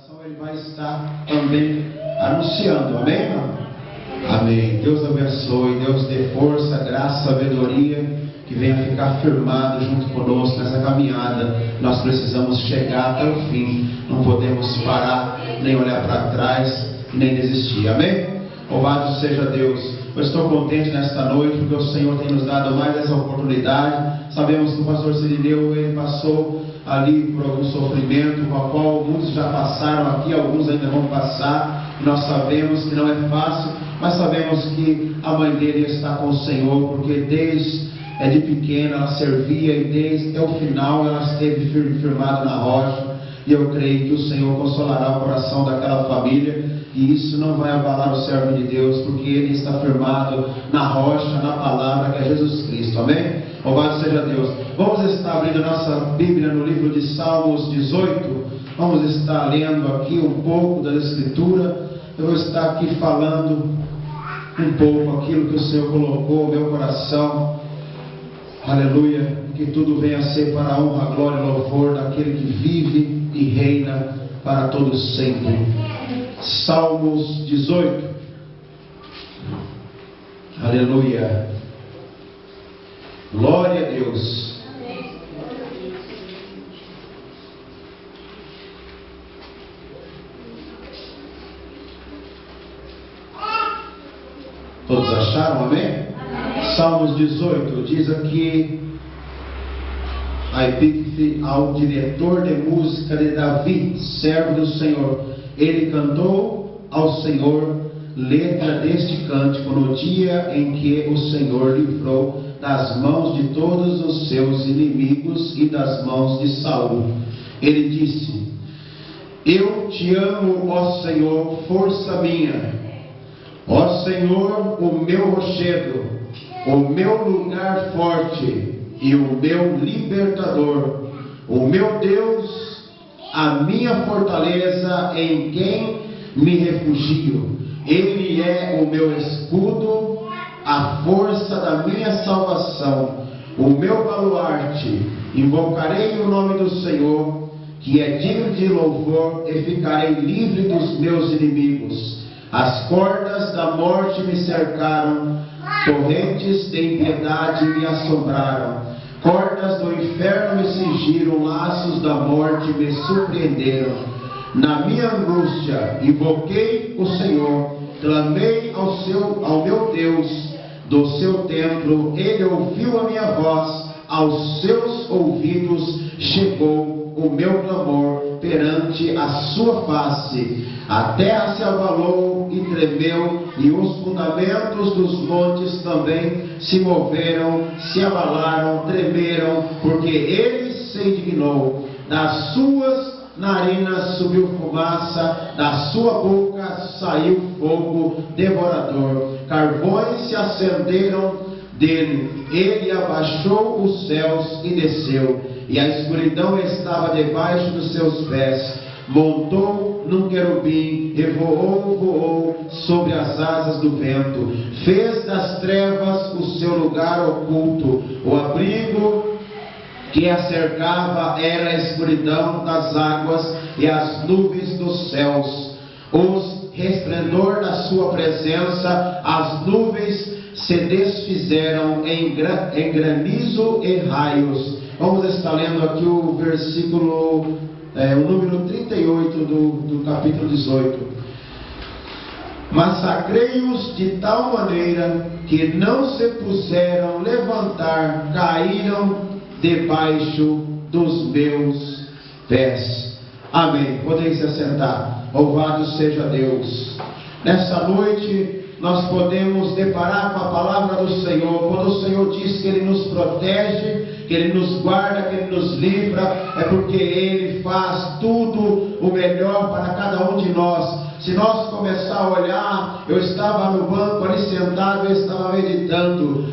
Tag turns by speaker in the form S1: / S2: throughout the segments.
S1: oração ele vai estar também anunciando, amém, irmão? Amém. Deus abençoe, Deus dê força, graça, sabedoria, que venha ficar firmado junto conosco nessa caminhada. Nós precisamos chegar até o fim, não podemos parar, nem olhar para trás, nem desistir, amém? Louvado seja Deus. Eu estou contente nesta noite, porque o Senhor tem nos dado mais essa oportunidade. Sabemos que o pastor Cirineu, ele passou ali por algum sofrimento, com a qual muitos já passaram aqui, alguns ainda vão passar. Nós sabemos que não é fácil, mas sabemos que a mãe dele está com o Senhor, porque desde de pequena ela servia e desde até o final ela esteve firmada na rocha. E eu creio que o Senhor consolará o coração daquela família, e isso não vai abalar o servo de Deus, porque ele está firmado na rocha, na palavra que é Jesus Cristo, amém? Louvado seja Deus. Vamos estar abrindo nossa Bíblia no livro de Salmos 18. Vamos estar lendo aqui um pouco da Escritura. Eu vou estar aqui falando um pouco aquilo que o Senhor colocou no meu coração. Aleluia. Que tudo venha a ser para a honra, glória e louvor daquele que vive e reina para todos sempre. Salmos 18. Aleluia. Glória a Deus. Todos acharam, amém? Salmos 18 diz aqui a epígrafe ao diretor de música de Davi, servo do Senhor. Ele cantou ao Senhor letra deste cântico no dia em que o Senhor livrou das mãos de todos os seus inimigos e das mãos de Saul. Ele disse: Eu te amo, ó Senhor, força minha. Ó Senhor, o meu rochedo, o meu lugar forte e o meu libertador, o meu Deus, a minha fortaleza em quem me refugio. Ele é o meu escudo, a força da minha salvação, o meu baluarte. Invocarei o nome do Senhor, que é digno de louvor, e ficarei livre dos meus inimigos. As cordas da morte me cercaram, torrentes de impiedade me assombraram. Cordas do inferno me cingiram, laços da morte me surpreenderam. Na minha angústia invoquei o Senhor, clamei ao meu Deus do seu templo. Ele ouviu a minha voz, aos seus ouvidos chegou o meu clamor perante a sua face. A terra se abalou e tremeu, e os fundamentos dos montes também se moveram, se abalaram, tremeram, porque ele se indignou. Das suas narinas subiu fumaça, da sua boca saiu fogo devorador. Carvões se acenderam dele. Ele abaixou os céus e desceu, e a escuridão estava debaixo dos seus pés. Montou num querubim e voou sobre as asas do vento. Fez das trevas o seu lugar oculto. O abrigo que a cercava era a escuridão das águas e as nuvens dos céus. O resplendor da sua presença, as nuvens se desfizeram em granizo e raios. Vamos estar lendo aqui o versículo, o número 38 do capítulo 18. Massacrei-os de tal maneira que não se puseram levantar, caíram debaixo dos meus pés. Amém. Podem se assentar. Louvado seja Deus. Nessa noite nós podemos deparar com a palavra do Senhor. Quando o Senhor diz que Ele nos protege, que Ele nos guarda, que Ele nos livra, é porque Ele faz tudo o melhor para cada um de nós. Se nós começar a olhar, eu estava no banco ali sentado, eu estava meditando,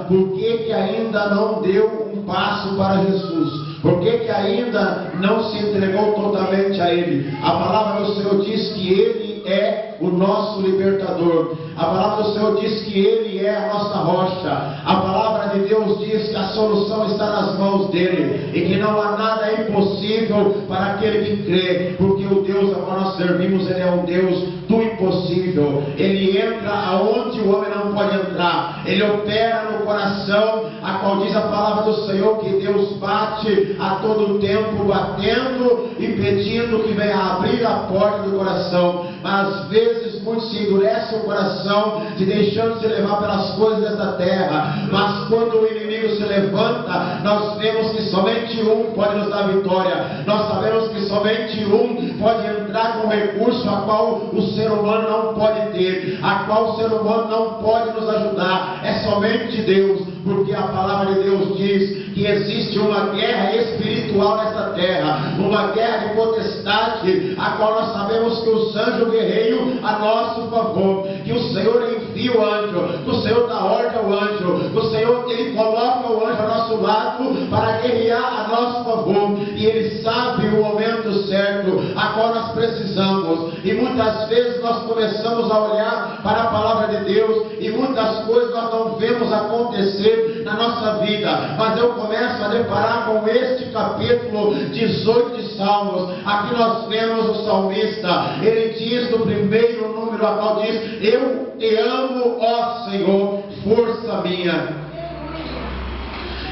S1: por que ainda não deu um passo para Jesus? Por que ainda não se entregou totalmente a Ele? A palavra do Senhor diz que Ele é o nosso libertador. A palavra do Senhor diz que Ele é a nossa rocha. A palavra de Deus diz que a solução está nas mãos dEle, e que não há nada impossível para aquele que crê, porque o Deus ao qual nós servimos, Ele é um Deus do impossível. Ele entra aonde o homem não pode entrar. Ele opera no coração, a qual diz a palavra do Senhor que Deus bate a todo tempo, batendo e pedindo que venha abrir a porta do coração. Mas às vezes muitos se endurecem o coração, se deixando se levar pelas coisas desta terra. Mas quando o inimigo se levanta, nós vemos que somente um pode nos dar vitória. Nós sabemos que somente um pode entrar com recurso a qual o ser humano não pode ter, a qual o ser humano não pode nos ajudar. É somente Deus, porque a palavra de Deus diz que existe uma guerra espiritual nesta terra, uma guerra de potestade, a qual nós sabemos que o anjo guerreiro a nosso favor, que o Senhor envia o anjo, que o Senhor dá ordem ao anjo, que o Senhor ele coloca o anjo ao nosso lado para guerrear a nosso favor, e ele sabe o momento certo a qual nós precisamos. E muitas vezes nós começamos a olhar para a palavra de Deus e muitas coisas nós não vemos acontecer na nossa vida, mas eu começo a deparar com este capítulo 18 de Salmos. Aqui nós vemos o salmista, ele diz no primeiro número, a qual diz: eu te amo, ó Senhor, força minha.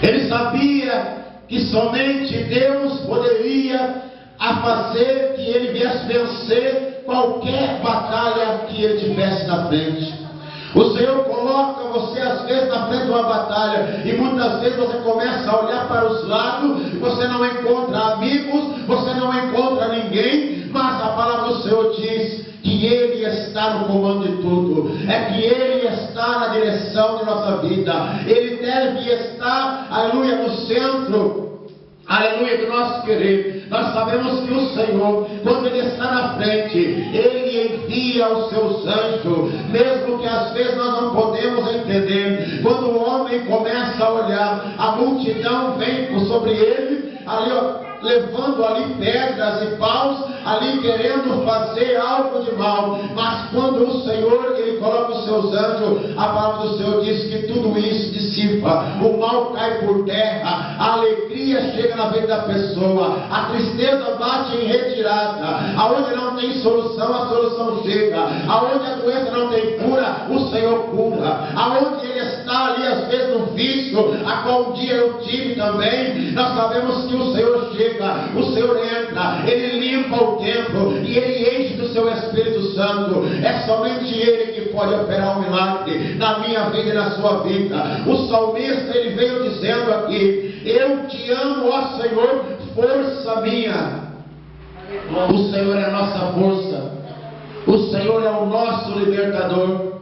S1: Ele sabia que somente Deus poderia fazer que ele viesse vencer qualquer batalha que ele tivesse na frente. O Senhor coloca você às vezes na frente de uma batalha, e muitas vezes você começa a olhar para os lados, e você não encontra amigos, você não encontra ninguém, mas a palavra do Senhor diz que Ele está no comando de tudo, é que Ele está na direção de nossa vida, Ele deve estar, aleluia, no centro, aleluia, do nosso querer. Nós sabemos que o Senhor, quando Ele está na frente, Ele envia os seus anjos, mesmo que às vezes nós não podemos entender. Quando o homem começa a olhar, a multidão vem sobre ele, ali ó, levando ali pedras e paus, ali querendo fazer algo de mal. Mas quando o Senhor ele coloca os seus anjos, a palavra do Senhor diz que tudo isso dissipa, o mal cai por terra, a alegria chega na vida da pessoa, a tristeza bate em retirada. Aonde não tem solução, a solução chega. Aonde a doença não tem cura, o Senhor cura. Aonde ele está ali às vezes no vício, a qual um dia eu tive também, nós sabemos que o Senhor chega, o Senhor entra, Ele limpa o templo e Ele enche do seu Espírito Santo. É somente Ele que pode operar um milagre na minha vida e na sua vida. O salmista ele veio dizendo aqui: eu te amo, ó Senhor, força minha. O Senhor é a nossa força, o Senhor é o nosso libertador.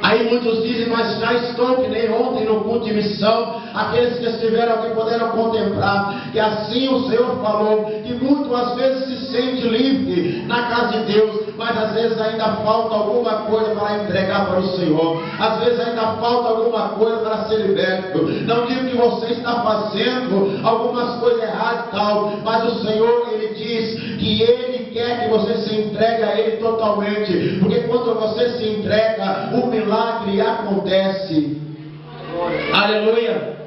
S1: Aí muitos dizem: mas já estou que nem ontem no culto de missão. Aqueles que estiveram aqui puderam contemplar que assim o Senhor falou, que muito às vezes se sente livre na casa de Deus, mas às vezes ainda falta alguma coisa para entregar para o Senhor, às vezes ainda falta alguma coisa para ser liberto. Não digo que você está fazendo algumas coisas erradas e tal, mas o Senhor ele diz que Ele quer que você se entregue a Ele totalmente, porque quando você se entrega, o milagre acontece. Aleluia!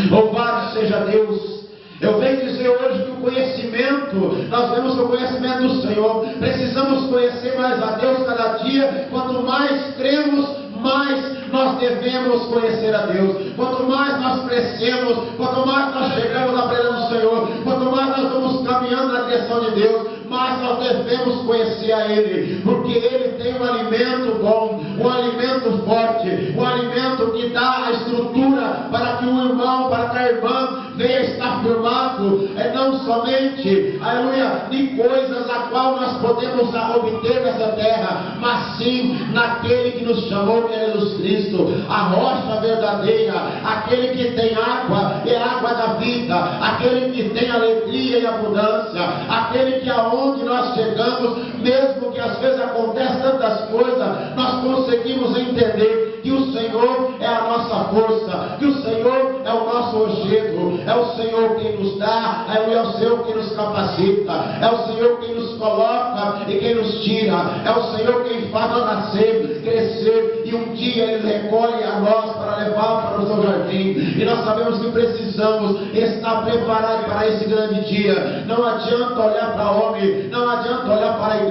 S1: Louvado seja Deus! Eu venho dizer hoje que o conhecimento, nós vemos que o conhecimento do Senhor, precisamos conhecer mais a Deus cada dia. Quanto mais cremos, mais nós devemos conhecer a Deus. Quanto mais nós crescemos, quanto mais nós chegamos à presença do Senhor, quanto mais nós vamos caminhando na direção de Deus, mais nós devemos conhecer a Ele, porque Ele tem um alimento bom, um alimento forte, um alimento que dá a estrutura para que o irmão, para que a irmã venha estar firmado, não somente, aleluia, de coisas a qual nós podemos obter nessa terra, mas sim naquele que nos chamou, que é Jesus Cristo, a rocha verdadeira, aquele que tem água, é a água da vida, aquele que tem alegria e abundância, aquele que aonde nós chegamos, mesmo que às vezes aconteçam tantas coisas, nós conseguimos entender que o Senhor é a nossa força, que o Senhor é o nosso rochedo, é o Senhor quem nos dá, é o Senhor quem nos capacita, é o Senhor quem nos coloca e quem nos tira, é o Senhor quem faz nós nascer, crescer, e um dia Ele recolhe a nós para levar para o seu jardim. E nós sabemos que precisamos estar preparados para esse grande dia. Não adianta olhar para homem, não adianta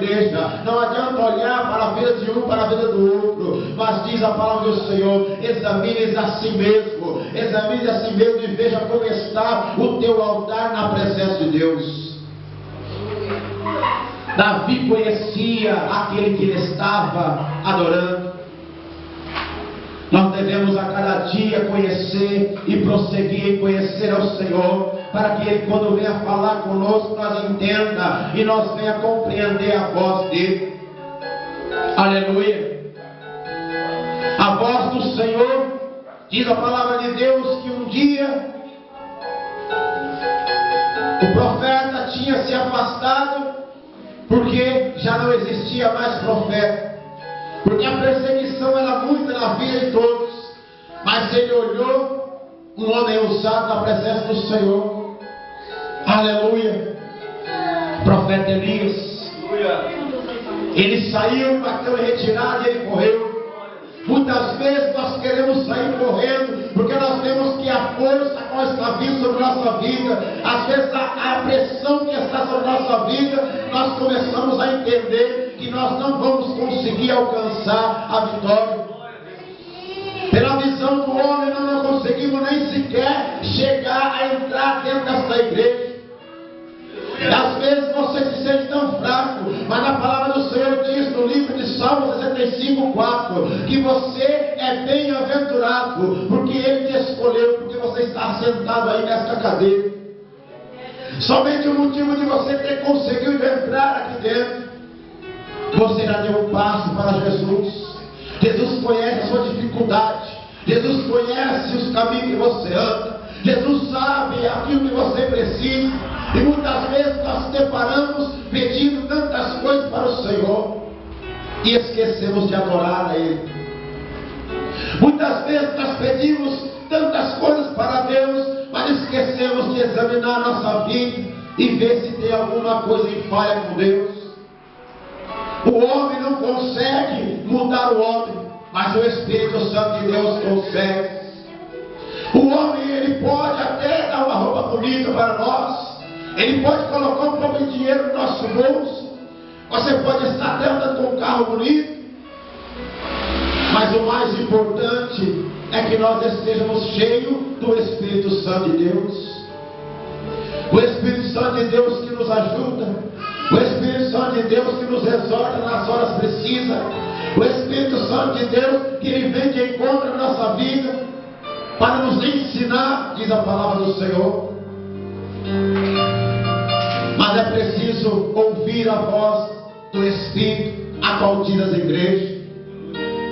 S1: igreja. Não adianta olhar para a vida de um, para a vida do outro. Mas diz a palavra do Senhor: examine a si mesmo. Examine a si mesmo e veja como está o teu altar na presença de Deus. Davi conhecia aquele que ele estava adorando. Nós devemos a cada dia conhecer e prosseguir em conhecer ao Senhor, para que Ele, quando venha falar conosco, nós entenda e nós venha compreender a voz dele. Aleluia. A voz do Senhor, diz a palavra de Deus, que um dia o profeta tinha se afastado, porque já não existia mais profeta. Porque a perseguição era muita na vida de todos. Mas ele olhou um homem usado na presença do Senhor. Aleluia. O profeta Elias. Ele saiu, bateu em retirada e ele correu. Muitas vezes nós queremos sair correndo, porque nós vemos que a força que está vindo sobre nossa vida, às vezes a pressão que está sobre nossa vida, nós começamos a entender que nós não vamos conseguir alcançar a vitória. Pela visão do homem, nós não conseguimos nem sequer chegar a entrar dentro dessa igreja. Às vezes você se sente tão fraco, mas a palavra do Senhor diz no livro de Salmos 65:4 que você é bem-aventurado, porque Ele te escolheu, porque você está sentado aí nesta cadeira. Somente o motivo de você ter conseguido entrar aqui dentro, você já deu um passo para Jesus. Jesus conhece a sua dificuldade, Jesus conhece os caminhos que você anda, Jesus sabe aquilo que você precisa. E muitas vezes nós nos deparamos pedindo tantas coisas para o Senhor e esquecemos de adorar a Ele. Muitas vezes nós pedimos tantas coisas para Deus, mas esquecemos de examinar a nossa vida e ver se tem alguma coisa em falha com Deus. O homem não consegue mudar o homem, mas o Espírito Santo de Deus consegue. O homem, ele pode até dar uma roupa bonita para nós, ele pode colocar um pouco de dinheiro no nosso bolso, você pode estar até andando com um carro bonito, mas o mais importante é que nós estejamos cheios do Espírito Santo de Deus. O Espírito Santo de Deus que nos ajuda, o Espírito Santo de Deus que nos exorta nas horas precisas, o Espírito Santo de Deus que Ele vem de encontro na nossa vida, para nos ensinar, diz a palavra do Senhor. Mas é preciso ouvir a voz do Espírito, a qual diz as igrejas,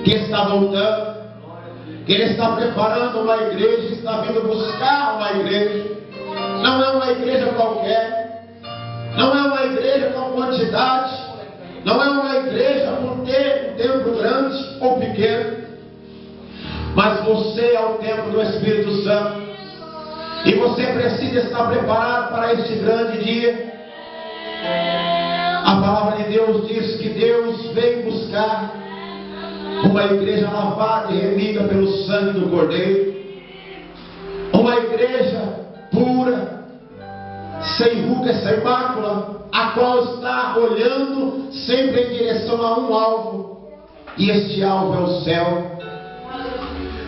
S1: que está voltando, que Ele está preparando uma igreja, está vindo buscar uma igreja. Não é uma igreja qualquer, não é uma igreja com quantidade, não é uma igreja por ter um templo grande ou pequeno, mas você é o templo do Espírito Santo, e você precisa estar preparado para este grande dia. A palavra de Deus diz que Deus vem buscar uma igreja lavada e remida pelo sangue do Cordeiro, uma igreja pura, sem ruga, sem mácula, a qual está olhando sempre em direção a um alvo, e este alvo é o céu.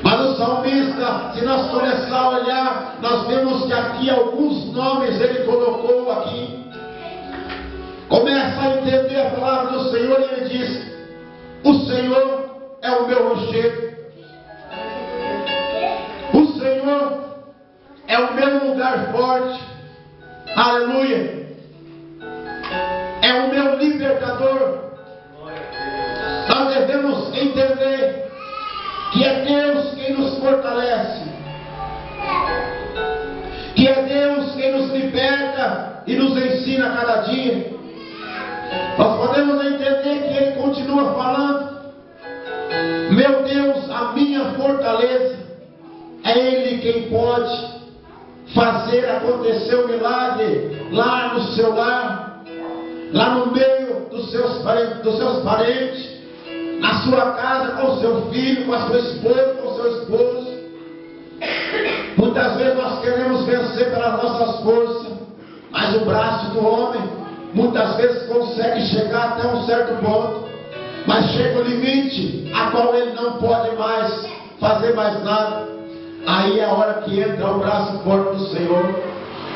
S1: Mas o salmista, se nós começarmos a olhar, nós vemos que aqui alguns nomes ele colocou aqui. Começa a entender a palavra do Senhor e ele diz: o Senhor é o meu rochedo, o Senhor é o meu lugar forte, aleluia, é o meu libertador. Nós devemos entender que é Deus quem nos fortalece, que é Deus quem nos liberta e nos ensina a cada dia. Nós podemos entender que Ele continua falando: meu Deus, a minha fortaleza, é Ele quem pode fazer acontecer o milagre lá no seu lar, lá no meio dos seus parentes, na sua casa, com o seu filho, com a sua esposa, com o seu esposo. Muitas vezes nós queremos vencer pelas nossas forças, mas o braço do homem muitas vezes consegue chegar até um certo ponto, mas chega o limite a qual ele não pode mais fazer mais nada. Aí é a hora que entra o braço forte do Senhor,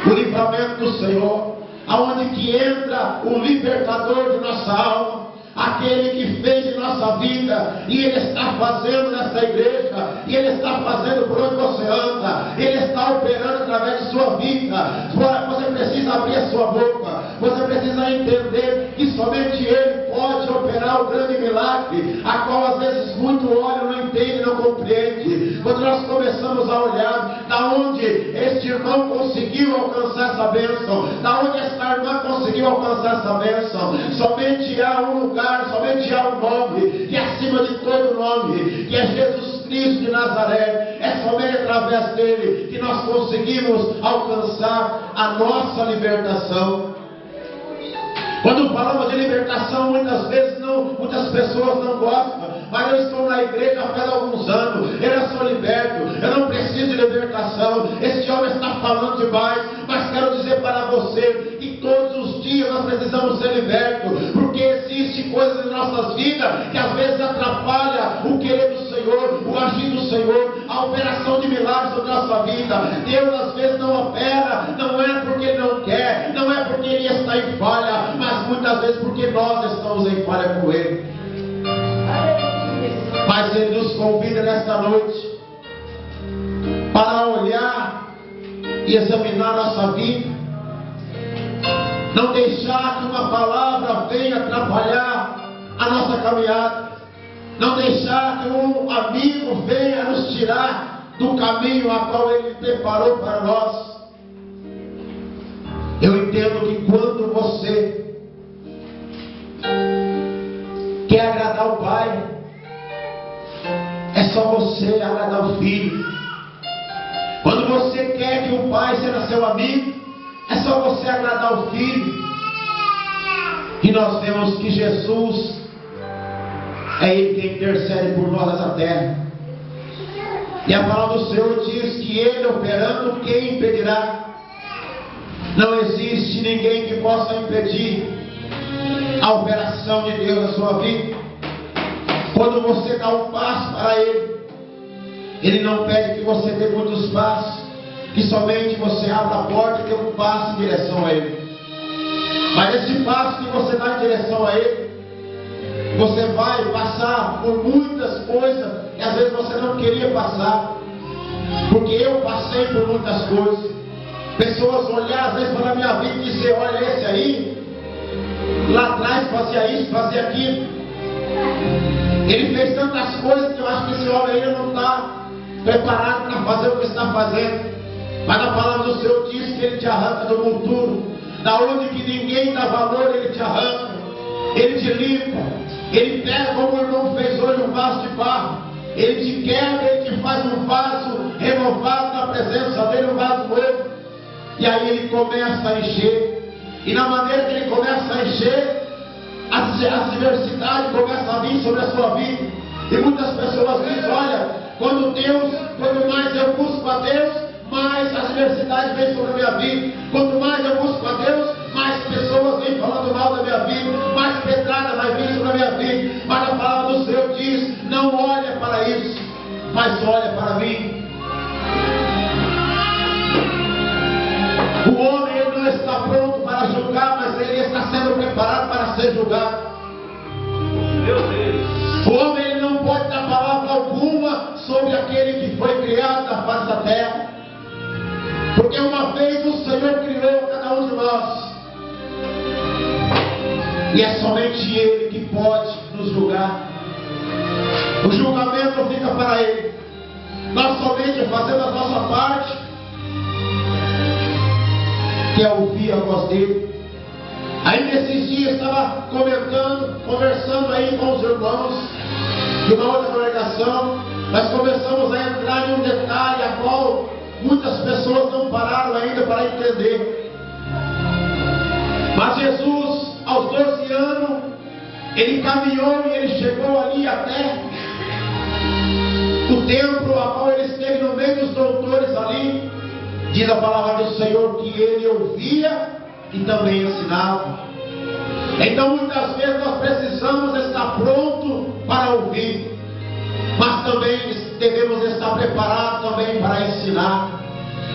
S1: o livramento do Senhor, aonde que entra o libertador de nossa alma, aquele que fez em nossa vida, e Ele está fazendo nessa igreja, e Ele está fazendo por onde você anda, Ele está operando através de sua vida. Você precisa abrir a sua boca, você precisa entender que somente Ele pode operar o grande milagre, a qual às vezes muito olho não entende, não compreende. Quando nós começamos a olhar da onde este irmão conseguiu alcançar essa bênção, da onde esta irmã conseguiu alcançar essa bênção, somente há um lugar, somente há um nome, que é acima de todo nome, que é Jesus Cristo de Nazaré. É somente através dele que nós conseguimos alcançar a nossa libertação. Quando falamos de libertação, muitas pessoas não gostam, mas eu estou na igreja há faz alguns anos, eu sou liberto, eu não preciso de libertação. Este homem está falando demais, mas quero dizer para você que todos os dias nós precisamos ser libertos, porque existe coisas em nossas vidas que às vezes atrapalha o querer do Senhor, o agir do Senhor, a operação de milagres na nossa vida. Deus às vezes não opera, não é porque Ele não quer, não é porque Ele está em falha, mas muitas vezes porque nós estamos em falha com Ele. Mas Ele nos convida nesta noite para olhar e examinar nossa vida, não deixar que uma palavra venha atrapalhar a nossa caminhada, não deixar que um amigo venha nos tirar do caminho a qual Ele preparou para nós. Eu entendo que quando você quer agradar o Pai, é só você agradar o Filho. Quando você quer que o Pai seja seu amigo, é só você agradar o Filho. E nós vemos que Jesus é Ele quem intercede por nós nessa terra. E a palavra do Senhor diz que Ele operando, quem impedirá? Não existe ninguém que possa impedir a operação de Deus na sua vida. Quando você dá um passo para Ele, Ele não pede que você dê muitos passos, que somente você abra a porta e dê um passo em direção a Ele. Mas esse passo que você dá em direção a Ele, você vai passar por muitas coisas que às vezes você não queria passar. Porque eu passei por muitas coisas. Pessoas olhar às vezes para a minha vida e dizer: olha, esse aí lá atrás fazia isso, fazia aquilo, ele fez tantas coisas que eu acho que esse homem ainda não está preparado para fazer o que está fazendo. Mas a palavra do Senhor diz que Ele te arranca do monturo, da onde que ninguém dá valor, Ele te arranca, Ele te limpa, Ele pega como o irmão fez hoje um vaso de barro, Ele te quebra, Ele te faz um vaso renovado na presença dEle, um vaso novo. E aí Ele começa a encher, e na maneira que Ele começa a encher, as adversidades começam a vir sobre a sua vida. E muitas pessoas dizem: olha, quanto mais eu busco a Deus, mais as adversidades vêm sobre a minha vida. Quanto mais eu busco a Deus, mais pessoas vêm falando mal da minha vida, mais pedrada vai vir sobre a minha vida. Mas a palavra do Senhor diz: não olha para isso, mas olha para mim. O homem ele não está pronto para julgar, mas ele está sendo preparado para ser julgado. Meu Deus. O homem ele não pode dar palavra alguma sobre aquele que foi criado na face da terra, porque uma vez o Senhor criou cada um de nós, e é somente Ele que pode nos julgar. O julgamento fica para Ele. Nós somente fazemos a nossa parte, que é ouvir a voz dele. Aí nesses dias estava conversando aí com os irmãos de uma outra congregação. Nós começamos a entrar em um detalhe a qual muitas pessoas não pararam ainda para entender. Mas Jesus, aos 12 anos, Ele caminhou e Ele chegou ali até o templo, a qual Ele esteve no meio dos doutores ali. Diz a palavra do Senhor que Ele ouvia e também ensinava. Então muitas vezes nós precisamos estar pronto para ouvir, mas também devemos estar preparados também para ensinar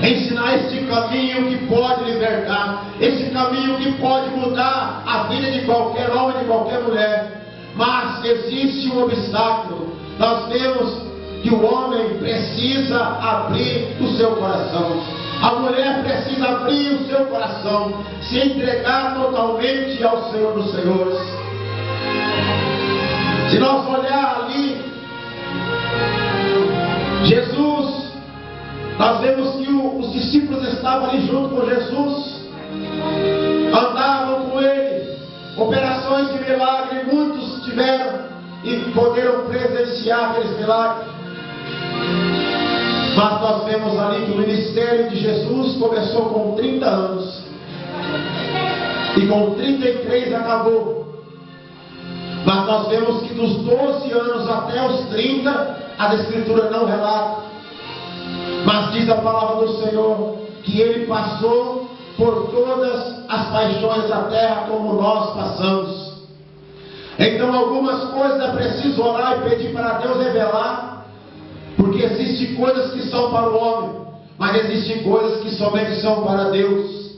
S1: este caminho que pode libertar, este caminho que pode mudar a vida de qualquer homem, de qualquer mulher. Mas existe um obstáculo. Nós vemos que o homem precisa abrir o seu coração, a mulher precisa abrir o seu coração, se entregar totalmente ao Senhor dos Senhores. Se nós olhar ali, Jesus, nós vemos que os discípulos estavam ali junto com Jesus, andavam com ele, operações de milagre, muitos tiveram e poderam presenciar aqueles milagres. Mas nós vemos ali que o ministério de Jesus começou com 30 anos e com 33 acabou. Mas nós vemos que dos 12 anos até os 30, a Escritura não relata. Mas diz a palavra do Senhor que ele passou por todas as paixões da terra como nós passamos. Então algumas coisas é preciso orar e pedir para Deus revelar, porque existem coisas que são para o homem, mas existem coisas que somente são para Deus.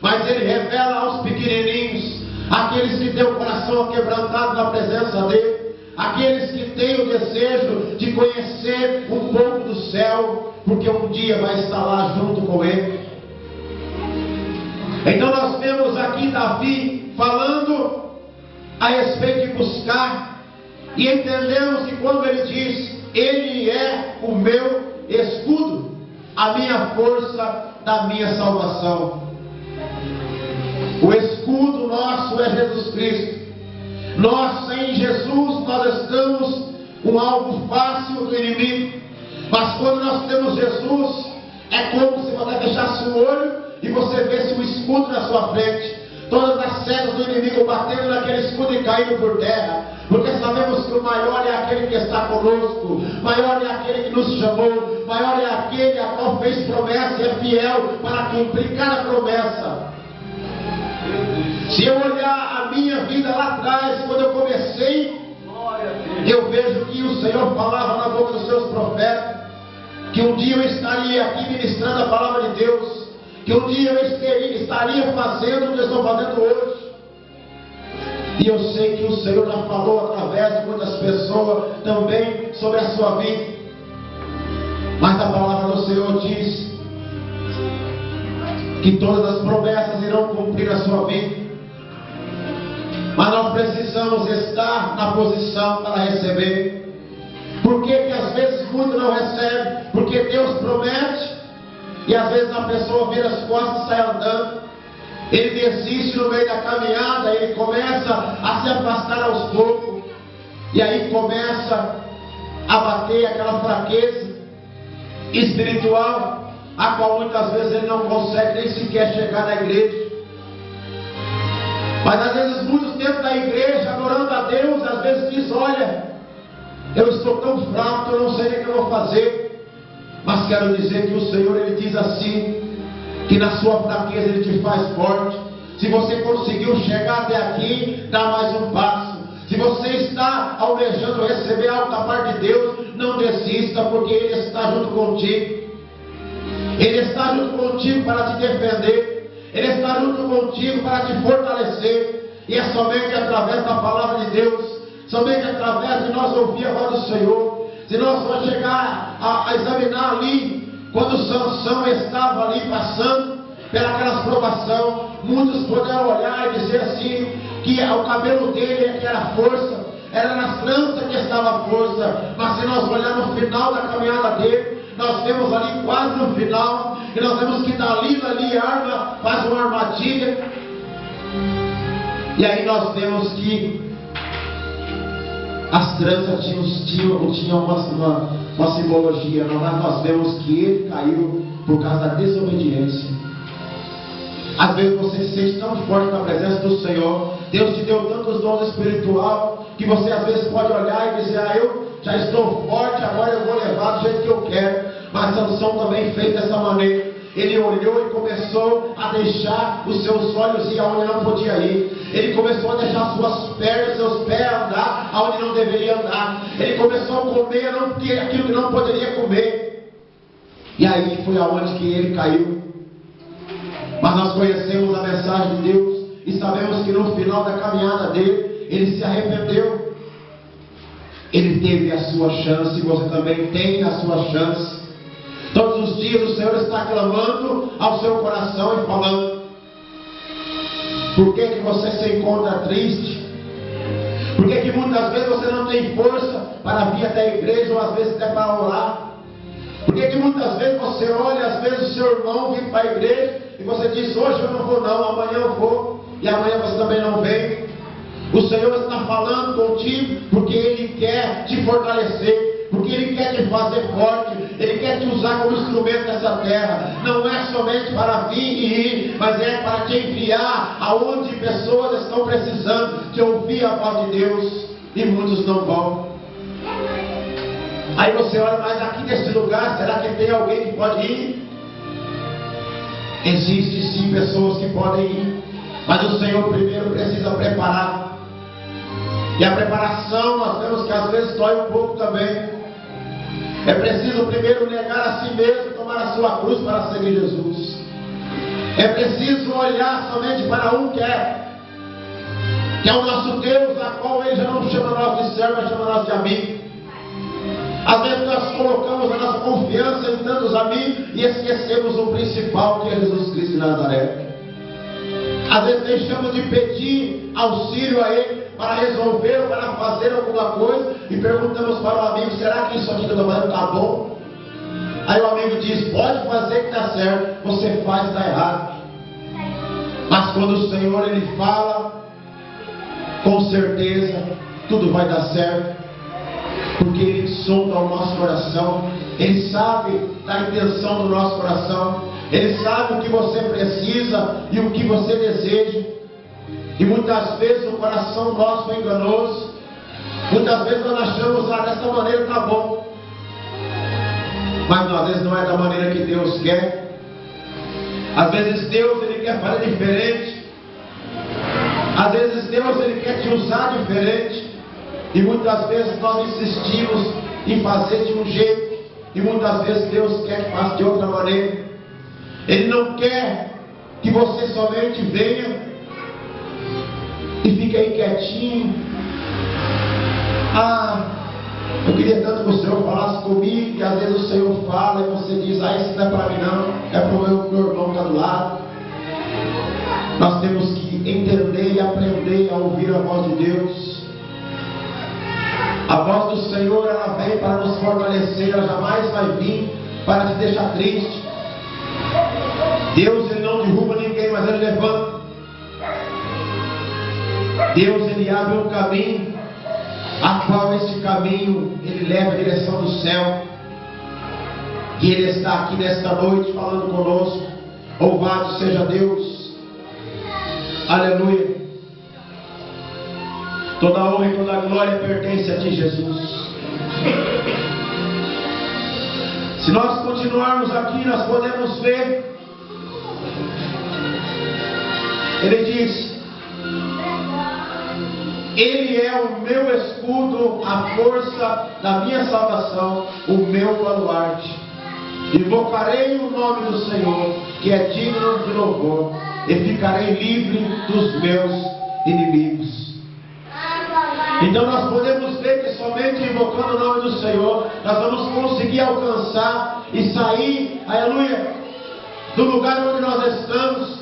S1: Mas ele revela aos pequenininhos, aqueles que têm o coração quebrantado na presença dele, aqueles que têm o desejo de conhecer um pouco do céu, porque um dia vai estar lá junto com ele. Então nós vemos aqui Davi falando a respeito de buscar, e entendemos que quando ele diz: ele é o meu escudo, a minha força da minha salvação. O escudo nosso é Jesus Cristo. Nós, sem Jesus, nós estamos um alvo fácil do inimigo. Mas quando nós temos Jesus, é como se você fechasse o olho e você visse um escudo na sua frente. Todas as setas do inimigo batendo naquele escudo e caindo por terra. Porque sabemos que o maior é aquele que está conosco, maior é aquele que nos chamou, maior é aquele a qual fez promessa e é fiel para cumprir cada promessa. Se eu olhar a minha vida lá atrás, quando eu comecei, eu vejo que o Senhor falava na boca dos seus profetas, que um dia eu estaria aqui ministrando a palavra de Deus, que um dia eu estaria fazendo o que eu estou fazendo hoje. E eu sei que o Senhor já falou através de muitas pessoas também sobre a sua vida. Mas a palavra do Senhor diz que todas as promessas irão cumprir a sua vida. Mas nós precisamos estar na posição para receber. Por que às vezes muitos não recebem? Porque Deus promete e às vezes a pessoa vira as costas e sai andando. Ele desiste no meio da caminhada, ele começa a se afastar aos poucos, e aí começa a bater aquela fraqueza espiritual, a qual muitas vezes ele não consegue nem sequer chegar na igreja. Mas às vezes muitos dentro da igreja, adorando a Deus, às vezes diz: olha, eu estou tão fraco, eu não sei nem o que eu vou fazer. Mas quero dizer que o Senhor, ele diz assim, que na sua fraqueza ele te faz forte. Se você conseguiu chegar até aqui, dá mais um passo. Se você está almejando receber algo da parte de Deus, não desista, porque ele está junto contigo. Ele está junto contigo para te defender. Ele está junto contigo para te fortalecer. E é somente através da palavra de Deus, somente através de nós ouvir a voz do Senhor. Se nós vamos chegar a examinar ali, quando Sansão estava ali passando pelaquelas provação, muitos poderam olhar e dizer assim, que o cabelo dele é que era força, era nas tranças que estava a força. Mas se nós olharmos no final da caminhada dele, nós vemos ali quase no final, e nós vemos que dali arma, faz uma armadilha, e aí nós vemos que as tranças tinham uma simbologia, mas nós vemos que ele caiu por causa da desobediência. Às vezes você se sente tão forte na presença do Senhor, Deus te deu tantos dons espirituais, que você às vezes pode olhar e dizer: eu já estou forte, agora eu vou levar do jeito que eu quero. Mas Sansão também fez dessa maneira. Ele olhou e começou a deixar os seus olhos ir aonde não podia ir. Ele começou a deixar seus pés andar aonde não deveria andar. Ele começou a comer aquilo que não poderia comer. E aí foi aonde que ele caiu. Mas nós conhecemos a mensagem de Deus e sabemos que no final da caminhada dele, ele se arrependeu. Ele teve a sua chance, você também tem a sua chance. Todos os dias o Senhor está clamando ao seu coração e falando: por que você se encontra triste? Por que muitas vezes você não tem força para vir até a igreja, ou às vezes até para orar? Por que muitas vezes você olha, às vezes o seu irmão vem para a igreja e você diz: hoje eu não vou não, amanhã eu vou, e amanhã você também não vem? O Senhor está falando contigo porque Ele quer te fortalecer, porque Ele quer te fazer forte, Ele quer te usar como instrumento nessa terra. Não é somente para vir e ir, mas é para te enviar aonde pessoas estão precisando de ouvir a voz de Deus, e muitos não vão. Aí você olha, mas aqui nesse lugar, será que tem alguém que pode ir? Existem sim pessoas que podem ir, mas o Senhor primeiro precisa preparar. E a preparação nós vemos que às vezes dói um pouco também. É preciso primeiro negar a si mesmo, tomar a sua cruz para seguir Jesus. É preciso olhar somente para um que é o nosso Deus, a qual Ele já não chama nós de servo, mas chama nós de amigo. Às vezes nós colocamos a nossa confiança em tantos amigos e esquecemos o principal, que é Jesus Cristo de Nazaré. Às vezes deixamos de pedir auxílio a Ele para resolver ou para fazer alguma coisa e perguntamos para o amigo: será que isso aqui que eu estou fazendo está bom? Aí o amigo diz: pode fazer que está certo. Você faz, está errado. Mas quando o Senhor Ele fala, com certeza tudo vai dar certo, porque Ele sonda o nosso coração. Ele sabe da intenção do nosso coração. Ele sabe o que você precisa e o que você deseja. E muitas vezes o coração nosso é enganoso. Muitas vezes nós achamos: dessa maneira está bom. Mas às vezes não é da maneira que Deus quer. Às vezes Deus Ele quer fazer diferente. Às vezes Deus Ele quer te usar diferente. E muitas vezes nós insistimos em fazer de um jeito, e muitas vezes Deus quer que faça de outra maneira. Ele não quer que você somente venha e fique aí quietinho. Eu queria tanto que o Senhor falasse comigo. E às vezes o Senhor fala e você diz: isso não é para mim não, é para o meu irmão que está do lado. Nós temos que entender e aprender a ouvir a voz de Deus. A voz do Senhor, ela vem para nos fortalecer. Ela jamais vai vir para te deixar triste. Deus Ele não derruba ninguém, mas Ele levanta. Deus Ele abre um caminho, a qual este caminho Ele leva a direção do céu. E Ele está aqui nesta noite falando conosco. Louvado seja Deus. Aleluia. Toda a honra e toda a glória pertence a Ti, Jesus. Se nós continuarmos aqui, nós podemos ver. Ele diz: Ele é o meu escudo, a força da minha salvação, o meu baluarte. Invocarei o nome do Senhor, que é digno de louvor, e ficarei livre dos meus inimigos. Então nós podemos ver que somente invocando o nome do Senhor, nós vamos conseguir alcançar e sair, aleluia, do lugar onde nós estamos,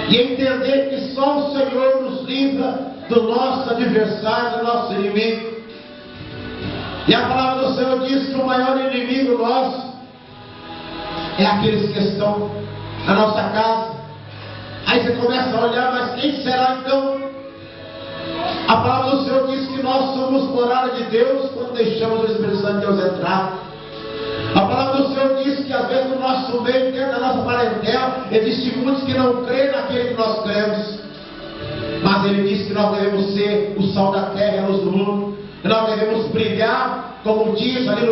S1: e entender que só o Senhor nos livra do nosso adversário, do nosso inimigo. E a palavra do Senhor diz que o maior inimigo nosso é aqueles que estão na nossa casa. Aí você começa a olhar: mas quem será então? A palavra do Senhor diz que nós somos morada de Deus quando deixamos o Espírito Santo de Deus entrar. A palavra do Senhor diz que às vezes no nosso meio, dentro da nossa parentela, existem muitos que não creem naquele que nós cremos. Mas Ele diz que nós devemos ser o sal da terra e a luz do mundo. E nós devemos brilhar, como diz ali no